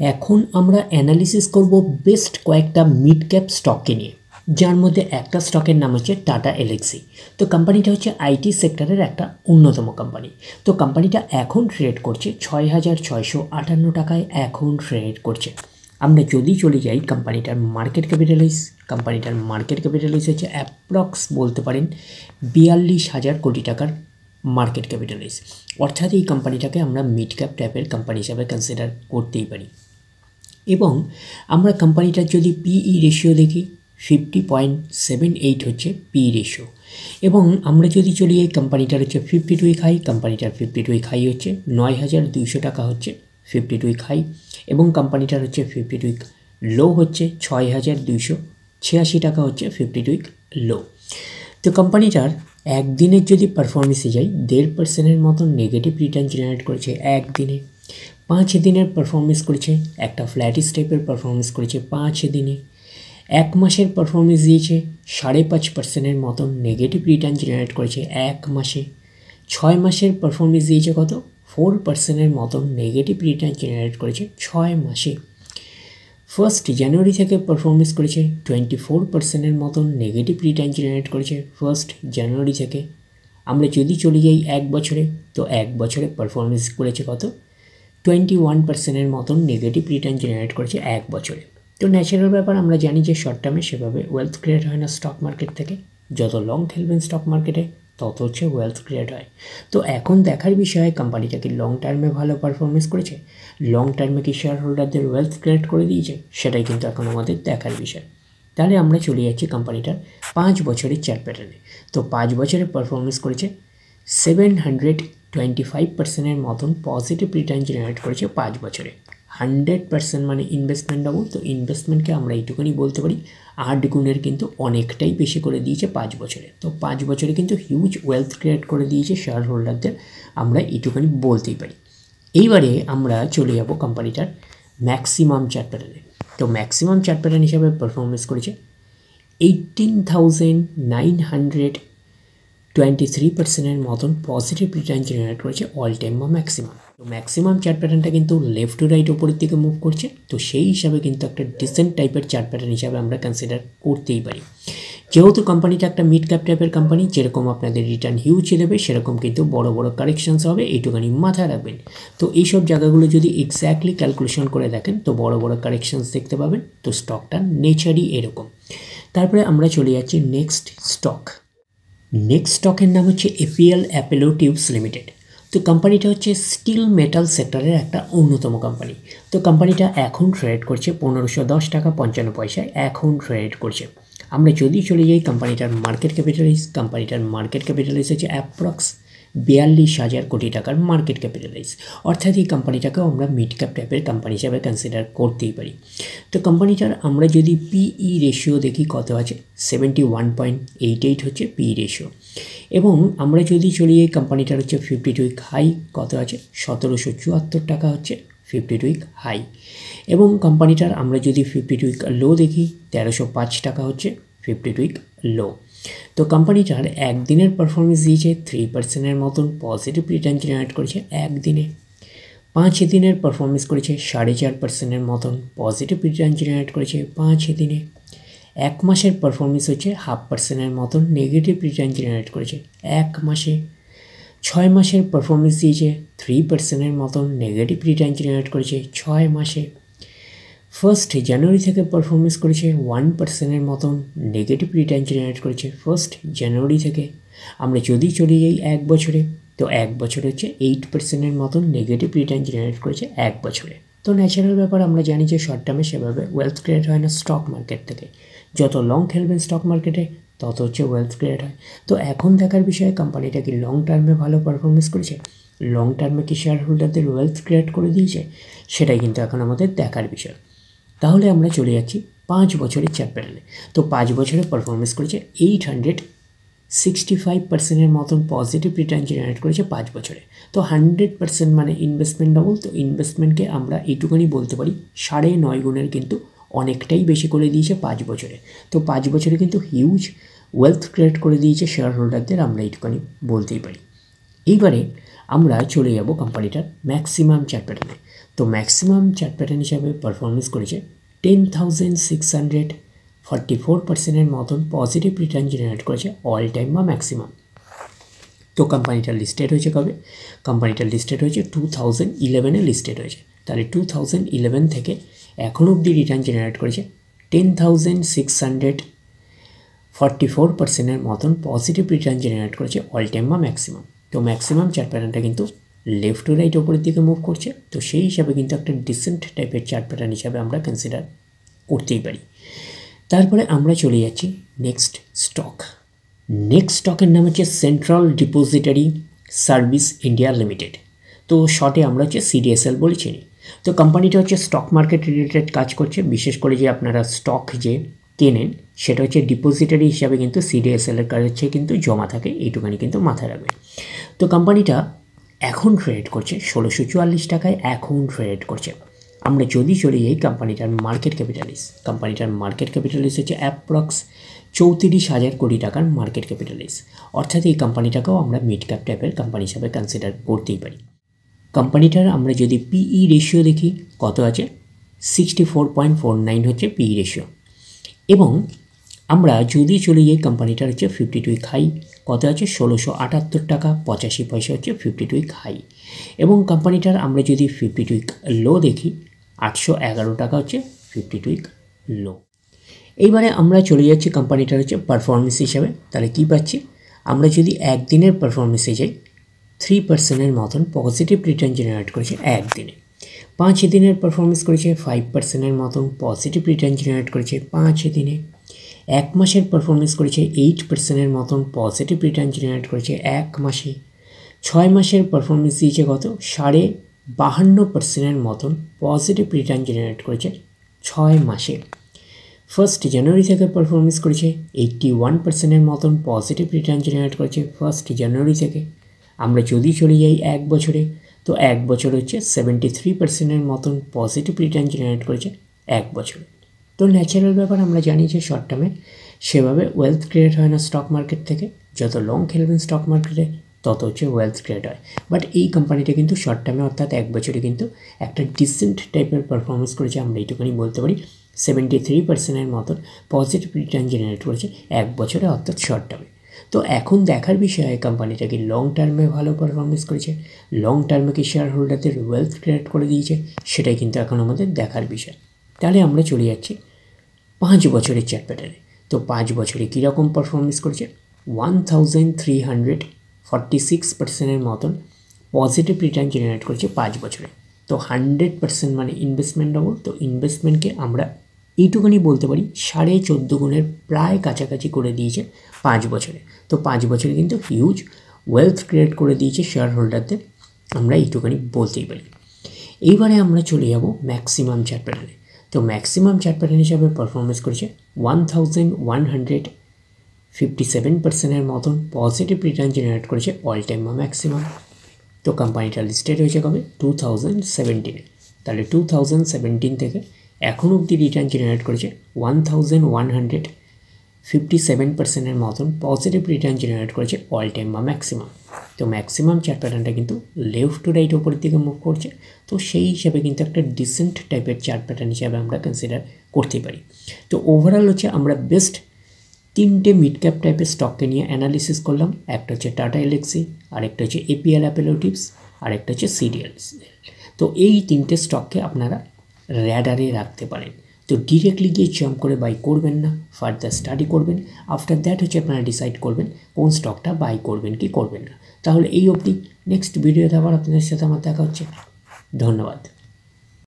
এখন আমরা অ্যানালিসিস করব বেস্ট কয়েকটা মিড ক্যাপ স্টককে নিয়ে, যার মধ্যে একটা স্টকের নাম হচ্ছে টাটা এলএক্সি। তো কোম্পানিটা হচ্ছে আইটি সেক্টরের একটা অন্যতম কোম্পানি। তো কোম্পানিটা এখন ট্রেড করছে 6,658 টাকায় এখন ট্রেড করছে। আমরা যদি চলে যাই কোম্পানিটার মার্কেট ক্যাপিটালাইজ হচ্ছে অ্যাপ্রক্স বলতে পারেন 42,000 কোটি টাকার মার্কেট ক্যাপিটালাইজ। অর্থাৎ এই কোম্পানিটাকে আমরা মিড ক্যাপ টাইপের কোম্পানি হিসাবে কনসিডার করতেই পারি। এবং আমরা কোম্পানিটার যদি পিই রেশিও দেখি 50.78 হচ্ছে পিই রেশিও। এবং আমরা যদি চলি এই কোম্পানিটার হচ্ছে 52 উইক হাই, কোম্পানিটার 52 উইক হাই হচ্ছে 9,200 টাকা হচ্ছে 52 উইক হাই, এবং কোম্পানিটার হচ্ছে 52 উইক লো হচ্ছে 6,286 টাকা হচ্ছে 52 উইক লো। তো কোম্পানিটার একদিনের যদি পারফরমেন্সে যাই 1.5% মতন নেগেটিভ রিটার্ন জেনারেট করেছে একদিনে। 5 দিনের পারফরমেন্স করেছে একটা ফ্ল্যাটিস টাইপের পারফরমেন্স করেছে 5 দিনে। 1 মাসের পারফরমেন্স দিয়েছে 5.5% মতন নেগেটিভ রিটার্ন জেনারেট করেছে 1 মাসে। 6 মাসের পারফরমেন্স দিয়েছে কত 4% মতন নেগেটিভ রিটার্ন জেনারেট করেছে 6 মাসে। 1 জানুয়ারি থেকে পারফরমেন্স করেছে 24% মতন নেগেটিভ রিটার্ন জেনারেট করেছে 1 জানুয়ারি থেকে। আমরা যদি চলে যাই 1 বছরে, তো 1 বছরে পারফরমেন্স করেছে কত 21% মতন নেগেটিভ রিটার্ন জেনারেট করেছে 1 বছরে। তো ন্যাচারাল ব্যাপার, আমরা জানি যে শর্ট টার্মে সেভাবে ওয়েলথ ক্রিয়েট হয় না স্টক মার্কেট থেকে। যত লং খেলবেন স্টক মার্কেটে তত হচ্ছে ওয়েলথ ক্রিয়েট হয়। তো এখন দেখার বিষয় কোম্পানিটা কি লং টার্মে ভালো পারফরমেন্স করেছে, লং টার্মে কি শেয়ার হোল্ডারদের ওয়েলথ ক্রিয়েট করে দিয়েছে, সেটাই কিন্তু এখন আমাদের দেখার বিষয়। তাহলে আমরা চলে যাচ্ছি কোম্পানিটার 5 বছরের চার্ট প্যাটার্নে। তো 5 বছরের পারফরমেন্স করেছে 725%-এর মতন পজিটিভ রিটার্ন জেনারেট করেছে 5 বছরে। 100% মানে ইনভেস্টমেন্ট ডাবল। তো ইনভেস্টমেন্টকে আমরা এইটুকুনি বলতে পারি 8 গুণের কিন্তু অনেকটাই বেশি করে দিয়েছে 5 বছরে। তো 5 বছরে কিন্তু হিউজ ওয়েলথ ক্রিয়েট করে দিয়েছে শেয়ার হোল্ডারদের, আমরা এইটুকুনি বলতেই পারি। এইবারে আমরা চলে যাব কোম্পানিটার ম্যাক্সিমাম চার্ট প্যাটার্নে। তো ম্যাক্সিমাম চার্ট প্যাটার্ন হিসাবে পারফরমেন্স করেছে 18,923%-এর মতন পজিটিভ রিটার্ন জেনারেট করেছে অল টাইম বা ম্যাক্সিমাম। তো ম্যাক্সিমাম চার্ট প্যাটার্নটা কিন্তু লেফট টু রাইট ওপরের দিকে মুভ করছে। তো সেই হিসাবে কিন্তু একটা ডিসেন্ট টাইপের চার্ট প্যাটার্ন হিসাবে আমরা কনসিডার করতেই পারি। যেহেতু কোম্পানিটা একটা মিড ক্যাপ টাইপের কোম্পানি, যেরকম আপনাদের রিটার্ন হিউজ দেবে সেরকম কিন্তু বড় বড় কারেকশনস হবে, এইটুখানি মাথায় রাখবেন। তো এইসব জায়গাগুলো যদি এক্স্যাক্টলি ক্যালকুলেশন করে দেখেন তো বড় বড় কারেকশনস দেখতে পাবেন। তো স্টকটার নেচারই এরকম। তারপরে আমরা চলে যাচ্ছি নেক্সট স্টকের নাম হচ্ছে এপিএল অ্যাপোলো টিউবস লিমিটেড। তো কোম্পানিটা হচ্ছে স্টিল মেটাল সেক্টরের একটা অন্যতম কোম্পানি। তো কোম্পানিটা এখন ট্রেড করছে 1510 টাকা 55 পয়সায় এখন ট্রেড করছে। আমরা যদি চলে যাই কোম্পানিটার মার্কেট ক্যাপিটালাইজ হচ্ছে অ্যাপ্রক্স 42,000 কোটি টাকার মার্কেট ক্যাপিটালাইজ। অর্থাৎ এই কোম্পানিটাকেও আমরা মিড ক্যাপ টাইপের কোম্পানি হিসাবে কনসিডার করতেই পারি। তো কোম্পানিটার আমরা যদি পিই রেশিও দেখি কত আছে 71.88 হচ্ছে পিই রেশিও। এবং আমরা যদি চলি এই কোম্পানিটার হচ্ছে 52 উইক হাই কত আছে 1,774 টাকা হচ্ছে 52 উইক হাই। এবং কোম্পানিটার আমরা যদি 52 উইক লো দেখি 1,305 টাকা হচ্ছে 52 উইক লো। তো কোম্পানিটার একদিনের পারফরমেন্স দিয়েছে 3%-এর মতন পজিটিভ রিটার্ন জেনারেট করেছে একদিনে। 5 দিনের পারফরমেন্স করেছে 4.5%-এর মতন পজিটিভ রিটার্ন জেনারেট করেছে 5 দিনে। 1 মাসের পারফরমেন্স হচ্ছে 0.5%-এর মতন নেগেটিভ রিটার্ন জেনারেট করেছে 1 মাসে। 6 মাসের পারফরমেন্স দিয়েছে 3%-এর মতন নেগেটিভ রিটার্ন জেনারেট করেছে 6 মাসে। 1 জানুয়ারি থেকে পারফরমেন্স করেছে 1%-এর মতন নেগেটিভ রিটার্ন জেনারেট করেছে 1 জানুয়ারি থেকে। আমরা যদি চলে যাই 1 বছরে, তো 1 বছর হচ্ছে 8%-এর মতন নেগেটিভ রিটার্ন জেনারেট করেছে 1 বছরে। তো ন্যাচারাল ব্যাপার, আমরা জানি যে শর্ট টার্মে সেভাবে ওয়েলথ ক্রিয়েট হয় না স্টক মার্কেট থেকে। যত লং খেলবেন স্টক মার্কেটে তত হচ্ছে ওয়েলথ ক্রিয়েট হয়। তো এখন দেখার বিষয়ে কোম্পানিটা কি লং টার্মে ভালো পারফরমেন্স করেছে, লং টার্মে কি শেয়ার হোল্ডারদের ওয়েলথ ক্রিয়েট করে দিয়েছে, সেটাই কিন্তু এখন আমাদের দেখার বিষয়। তাহলে আমরা চলে যাচ্ছি 5 বছরের চার্ট প্যাটার্নে। তো 5 বছরে পারফরমেন্স করেছে 865%-এর মতন পজিটিভ রিটার্ন জেনারেট করেছে 5 বছরে। তো 100% মানে ইনভেস্টমেন্ট ডাবল। তো ইনভেস্টমেন্টকে আমরা এইটুকুনি বলতে পারি 9.5 গুণের কিন্তু অনেকটাই বেশি করে দিয়েছে 5 বছরে। তো 5 বছরে কিন্তু হিউজ ওয়েলথ ক্রিয়েট করে দিয়েছে শেয়ার হোল্ডারদের, আমরা এইটুকুনি বলতেই পারি। এইবারে আমরা চলে যাব কোম্পানিটার ম্যাক্সিমাম চার্ট প্যাটার্নে। তো ম্যাক্সিমাম চার্ট প্যাটার্ন হিসাবে পারফরমেন্স করেছে 10,644%-এর মতন পজিটিভ রিটার্ন জেনারেট করেছে অল টাইম বা ম্যাক্সিমাম। তো কোম্পানিটা লিস্টেড হয়েছে কবে? কোম্পানিটা লিস্টেড হয়েছে 2011-এ লিস্টেড হয়েছে। তাহলে 2011 থেকে এখন অবধি রিটার্ন জেনারেট করেছে 10,644%-এর মতন পজিটিভ রিটার্ন জেনারেট করেছে অল টাইম বা ম্যাক্সিমাম। তো ম্যাক্সিমাম চার্ট প্যাটার্নটা কিন্তু লেফট টু রাইট ওপরের দিকে মুভ করছে। তো সেই হিসাবে কিন্তু একটা ডিসেন্ট টাইপের চার্ট প্যাটার্ন হিসাবে আমরা কনসিডার করতেই পারি। তারপরে আমরা চলে যাচ্ছি নেক্সট স্টক। নেক্সট স্টকের নাম হচ্ছে central depository service India limited. তো শর্টে আমরা হচ্ছে CDSL বলে চিনি। তো কোম্পানিটা হচ্ছে স্টক মার্কেট রিলেটেড কাজ করছে। বিশেষ করে যে আপনারা স্টক যে কেনেন সেটা হচ্ছে ডিপোজিটারি হিসাবে কিন্তু CDSL-এর কাজ হচ্ছে কিন্তু জমা থাকে, এইটুখানি কিন্তু মাথায় রাখবে। তো কোম্পানিটা এখন ট্রেড করছে 1644 টাকায় এখন ট্রেড করছে। আমরা যদি চলে যাই কোম্পানিটার মার্কেট ক্যাপিটালিস হচ্ছে অ্যাপ্রক্স 34,000 কোটি টাকার মার্কেট ক্যাপিটালিস। অর্থাৎ এই কোম্পানিটাকেও আমরা মিড ক্যাপ টাইপের কোম্পানি হিসাবে কনসিডার করতেই পারি। কোম্পানিটার আমরা যদি PE রেশিও দেখি কত আছে, 64.49 হচ্ছে PE রেশিও। এবং আমরা যদি চলে যাই কোম্পানিটার হচ্ছে 52 উইক হাই কত আছে, 1678 টাকা 85 পয়সা হচ্ছে 52 উইক হাই। এবং কোম্পানিটার আমরা যদি 52 উইক লো দেখি 811 টাকা হচ্ছে 52 উইক লো। এইবারে আমরা চলে যাচ্ছি কোম্পানিটার হচ্ছে পারফরমেন্স হিসাবে। তাহলে কী পাচ্ছি আমরা যদি একদিনের পারফরমেন্সে যাই 3%-এর মতন পজিটিভ রিটার্ন জেনারেট করেছে একদিনে। 5 দিনের পারফরমেন্স করেছে 5%-এর মতন পজিটিভ রিটার্ন জেনারেট করেছে 5 দিনে। 1 মাসের পারফরমেন্স করেছে 8%-এর মতন পজিটিভ রিটার্ন জেনারেট করেছে 1 মাসে। 6 মাসের পারফরমেন্স দিয়েছে কত, 52.5%-এর মতন পজিটিভ রিটার্ন জেনারেট করেছে 6 মাসে। 1 জানুয়ারি থেকে পারফরমেন্স করেছে 81%-এর মতন পজিটিভ রিটার্ন জেনারেট করেছে 1 জানুয়ারি থেকে। আমরা যদি চলে যাই 1 বছরে, তো 1 বছর হচ্ছে 73%-এর মতন পজিটিভ রিটার্ন জেনারেট করেছে 1 বছরে। তো ন্যাচারাল ব্যাপার, আমরা জানি যে শর্ট টার্মে সেভাবে ওয়েলথ ক্রিয়েট হয় না স্টক মার্কেট থেকে। যত লং খেলবেন স্টক মার্কেটে তত হচ্ছে ওয়েলথ ক্রিয়েট হয়। বাট এই কোম্পানিটা কিন্তু শর্ট টার্মে অর্থাৎ 1 বছরে কিন্তু একটা ডিসেন্ট টাইপের পারফরমেন্স করেছে। আমরা এইটুখানি বলতে পারি 73%-এর মতন পজিটিভ রিটার্ন জেনারেট করেছে 1 বছরে অর্থাৎ শর্ট টার্মে। তো এখন দেখার বিষয় কোম্পানিটা কি লং টার্মে ভালো পারফরমেন্স করেছে, লং টার্মে কি শেয়ার হোল্ডারদের ওয়েলথ ক্রিয়েট করে দিয়েছে, সেটাই কিন্তু এখন আমাদের দেখার বিষয়। তাহলে আমরা চলে যাচ্ছি 5 বছরের চার্ট প্যাটার্নে। তো 5 বছরে কীরকম পারফরমেন্স করেছে, 1346%-এর মতন পজিটিভ রিটার্ন জেনারেট করেছে 5 বছরে। তো 100% মানে ইনভেস্টমেন্ট ডবল। তো ইনভেস্টমেন্টকে আমরা এইটুকুনি বলতে পারি 14.5 গুণের প্রায় কাছাকাছি করে দিয়েছে 5 বছরে। তো 5 বছরে কিন্তু হিউজ ওয়েলথ ক্রিয়েট করে দিয়েছে শেয়ার হোল্ডারদের, আমরা এইটুকুনি বলতেই পারি। এইবারে আমরা চলে যাব ম্যাক্সিমাম চার্ট প্যাটার্নে। তো ম্যাক্সিমাম চার্ট প্যাটার্ন হিসাবে পারফরমেন্স করেছে 1157%-এর মতন পজিটিভ রিটার্ন জেনারেট করেছে অল টাইম বা ম্যাক্সিমাম। তো কোম্পানিটা লিস্টেড হয়েছে কবে, 2017-এ। তাহলে 2017 থেকে এখন অবধি রিটার্ন জেনারেট করেছে 1157%-এর মতন পজিটিভ রিটার্ন জেনারেট করেছে অল টাইম বা ম্যাক্সিমাম। তো ম্যাক্সিমাম চার্ট প্যাটার্নটা কিন্তু লেফট টু রাইট ওপরের দিকে মুভ করছে। তো সেই হিসাবে কিন্তু একটা ডিসেন্ট টাইপের চার্ট প্যাটার্ন হিসাবে আমরা কনসিডার করতে পারি। তো ওভারঅল হচ্ছে আমরা বেস্ট 3টে মিড ক্যাপ টাইপের স্টককে নিয়ে অ্যানালিসিস করলাম। একটা হচ্ছে টাটা এলএক্সি, আরেকটা হচ্ছে APL অ্যাপোলো-টিপস, আরেকটা হচ্ছে CDSL। তো এই 3টে স্টককে আপনারা র্যাডারে রাখতে পারেন। তো ডিরেক্টলি গিয়ে জাম্প করে বাই করবেন না, ফার্দার স্টাডি করবেন। আফটার দ্যাট হচ্ছে আপনারা ডিসাইড করবেন কোন স্টকটা বাই করবেন কি করবেন না। তাহলে এই অবধি, নেক্সট ভিডিওতে আবার আপনাদের সাথে আমার দেখা হচ্ছে। ধন্যবাদ।